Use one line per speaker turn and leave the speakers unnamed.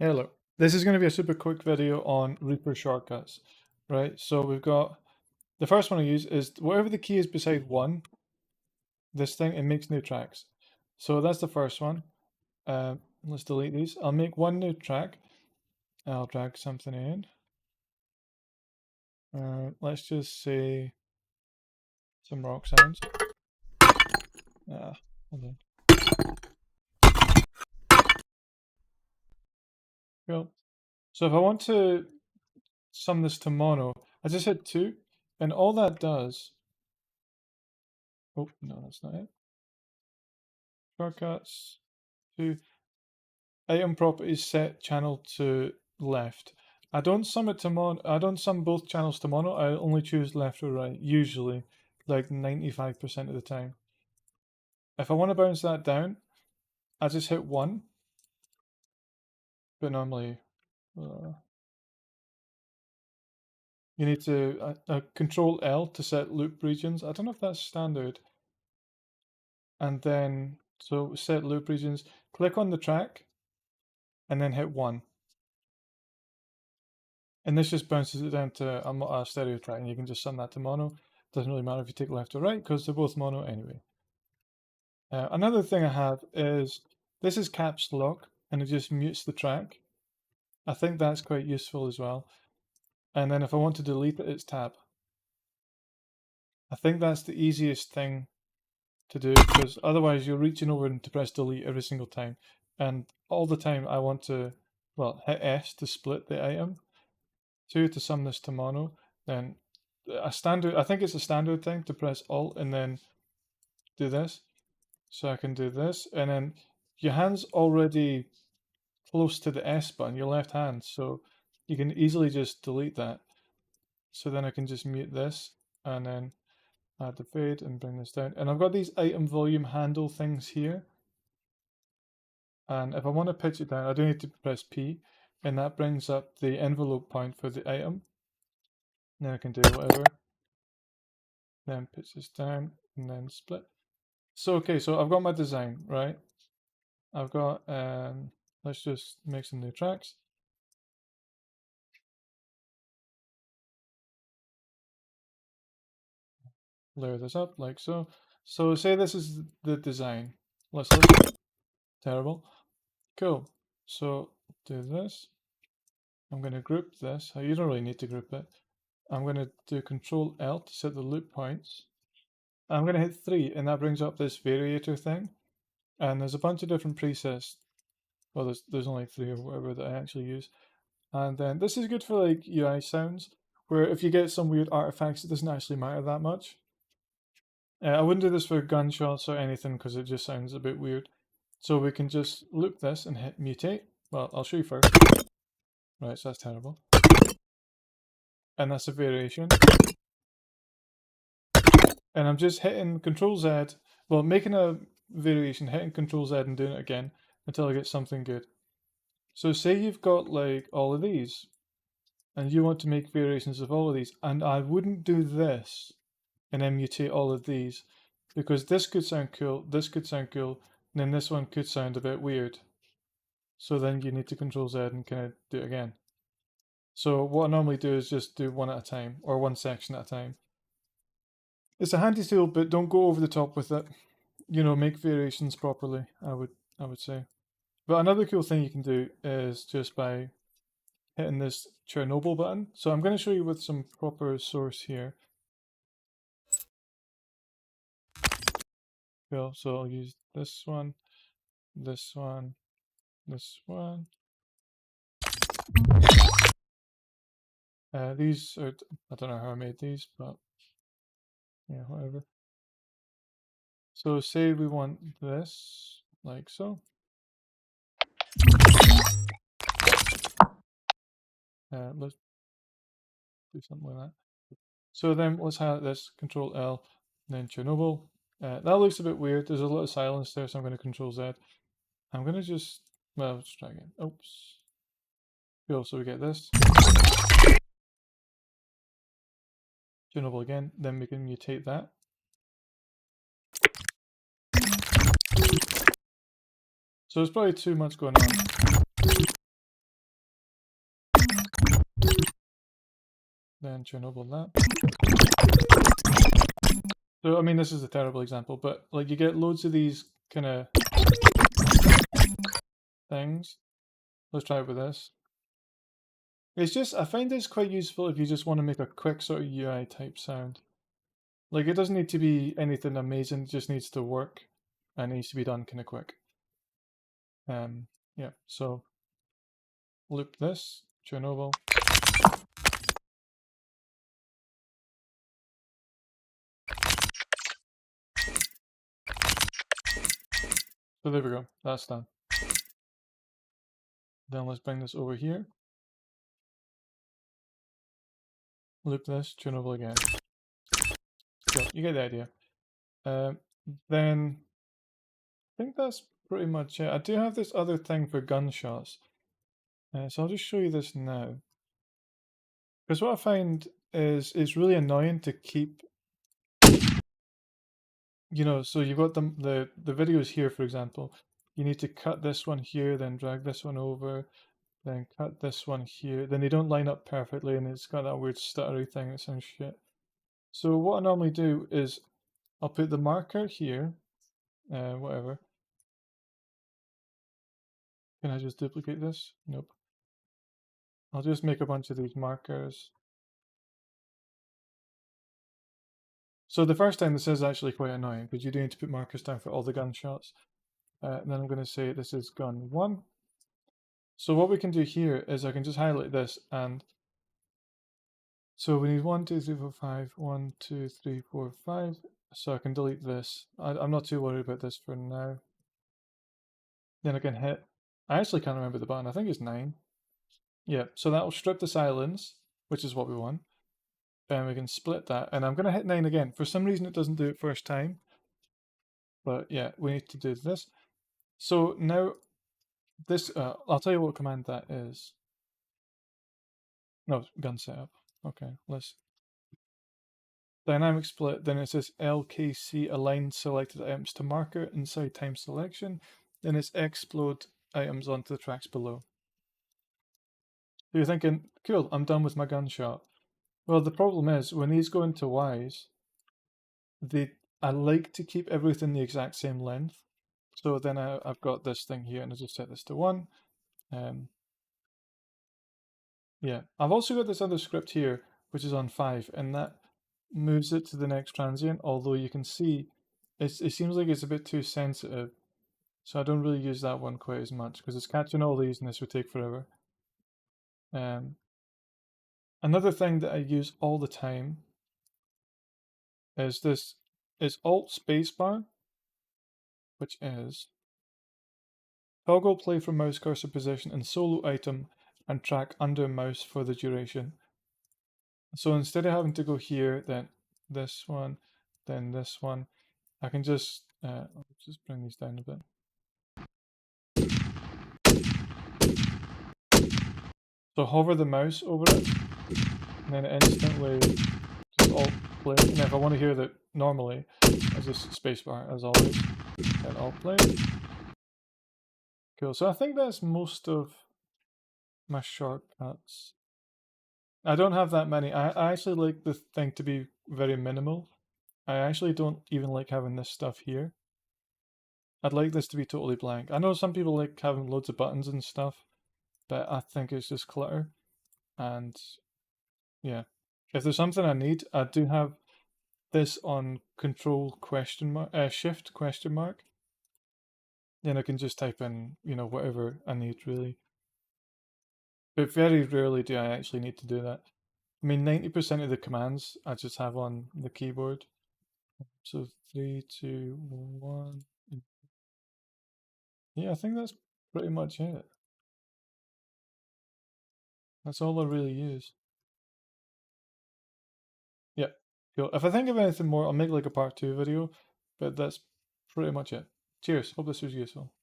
Hello. This is going to be a super quick video on Reaper shortcuts, right? So we've got, the first one I use is whatever the key is beside 1, this thing, it makes new tracks. So that's the first one. Let's delete these. I'll make one new track. I'll drag something in. Let's just say some rock sounds. Hold on. Cool. So if I want to sum this to mono, I just hit 2, and all that does... Oh, no, that's not it. Shortcuts, 2. Item properties set channel to left. I don't sum it to mono. I don't sum both channels to mono. I only choose left or right, usually, like 95% of the time. If I want to bounce that down, I just hit 1. But normally, you need to Control L to set loop regions. I don't know if that's standard. And then, so set loop regions. Click on the track, and then hit 1. And this just bounces it down to a stereo track, and you can just sum that to mono. Doesn't really matter if you take left or right, because they're both mono anyway. Another thing I have is, this is caps lock, and it just mutes the track. I think that's quite useful as well. And then if I want to delete it, it's tab. I think that's the easiest thing to do, because otherwise you're reaching over to press delete every single time. And all the time I want to, well, hit S to split the item, 2 to sum this to mono, then I think it's a standard thing to press Alt and then do this. So I can do this, and then your hand's already close to the S button, your left hand, so you can easily just delete that. So then I can just mute this, and then add the fade and bring this down. And I've got these item volume handle things here. And if I want to pitch it down, I do need to press P, and that brings up the envelope point for the item. Then I can do whatever. Then pitch this down, and then split. So, okay, so I've got my design, right? I've got, let's just make some new tracks. Layer this up like so. So say this is the design. Let's look. Terrible. Cool. So do this. I'm going to group this. You don't really need to group it. I'm going to do Control L to set the loop points. I'm going to hit 3, and that brings up this Variator thing. And there's a bunch of different presets. Well, there's only 3 or whatever that I actually use. And then this is good for like UI sounds, where if you get some weird artifacts, it doesn't actually matter that much. I wouldn't do this for gunshots or anything because it just sounds a bit weird. So we can just loop this and hit mutate. Well, I'll show you first. Right, so that's terrible. And that's a variation. And I'm just hitting Control Z, well, making a variation, hitting Control Z and doing it again until I get something good. So say you've got like all of these, and you want to make variations of all of these, and I wouldn't do this and then mutate all of these, because this could sound cool, this could sound cool, and then this one could sound a bit weird. So then you need to Control Z and kind of do it again. So what I normally do is just do one at a time, or one section at a time. It's a handy tool, but don't go over the top with it. You know, make variations properly, I would say. But another cool thing you can do is just by hitting this Chernobyl button. So I'm going to show you with some proper source here. Cool, so I'll use this one, this one, this one. These are, I don't know how I made these, but yeah, whatever. So say we want this, like so. Let's do something like that. So then let's highlight this, Control L, and then Chernobyl. That looks a bit weird. There's a lot of silence there, so I'm going to Control Z. I'm going to just, well, let's try again. Oops. Cool, so we get this. Chernobyl again, then we can mutate that. So there's probably too much going on. then Chernobyl that. So, I mean, this is a terrible example, but like you get loads of these kind of things. Let's try it with this. It's just, I find this quite useful if you just want to make a quick sort of UI type sound. Like it doesn't need to be anything amazing, it just needs to work and it needs to be done kind of quick. Yeah, so loop this, Chernobyl. So there we go, that's done. Then let's bring this over here. Loop this, Chernobyl again. So you get the idea. Then I think that's pretty much it. I do have this other thing for gunshots. So I'll just show you this now. Because what I find is it's really annoying to keep, you know, so you've got the videos here, for example. You need to cut this one here, then drag this one over, then cut this one here. Then they don't line up perfectly and it's got that weird stuttery thing that sounds shit. So what I normally do is I'll put the marker here, whatever. Can I just duplicate this? Nope. I'll just make a bunch of these markers. So the first time this is actually quite annoying because you do need to put markers down for all the gunshots. And then I'm going to say this is gun 1. So what we can do here is I can just highlight this and so we need 1, 2, 3, 4, 5, 1, 2, 3, 4, 5. So I can delete this. I'm not too worried about this for now. Then I can hit, I actually can't remember the button, I think it's 9. Yeah, so that will strip the silence, which is what we want. Then we can split that, and I'm going to hit 9 again. For some reason it doesn't do it first time. But yeah, we need to do this. So now, this, I'll tell you what command that is. No, gun setup. Okay, let's. Dynamic split, then it says LKC align selected items to marker inside time selection. Then it's explode items onto the tracks below. So you're thinking, cool, I'm done with my gunshot. Well, the problem is, when these go into Ys, I like to keep everything the exact same length. So then I've got this thing here, and I just set this to 1. Yeah, I've also got this other script here, which is on 5, and that moves it to the next transient, although you can see it seems like it's a bit too sensitive. So I don't really use that one quite as much, because it's catching all these and this would take forever. Another thing that I use all the time is this, is Alt Spacebar, which is toggle play from mouse cursor position and solo item and track under mouse for the duration. So instead of having to go here, then this one, then this one, I can just, I'll just bring these down a bit. So hover the mouse over it, and then instantly just alt play. And if I want to hear that normally, I just spacebar as always, and alt play. Cool, so I think that's most of my shortcuts. I don't have that many. I actually like the thing to be very minimal. I actually don't even like having this stuff here. I'd like this to be totally blank. I know some people like having loads of buttons and stuff, but I think it's just clutter. And yeah, if there's something I need, I do have this on control question mark, shift question mark. Then I can just type in, you know, whatever I need really. But very rarely do I actually need to do that. I mean, 90% of the commands I just have on the keyboard. So 3, 2, 1. Yeah, I think that's pretty much it. That's all I really use. Yeah, cool. If I think of anything more, I'll make like a part 2 video, but that's pretty much it. Cheers, hope this was useful.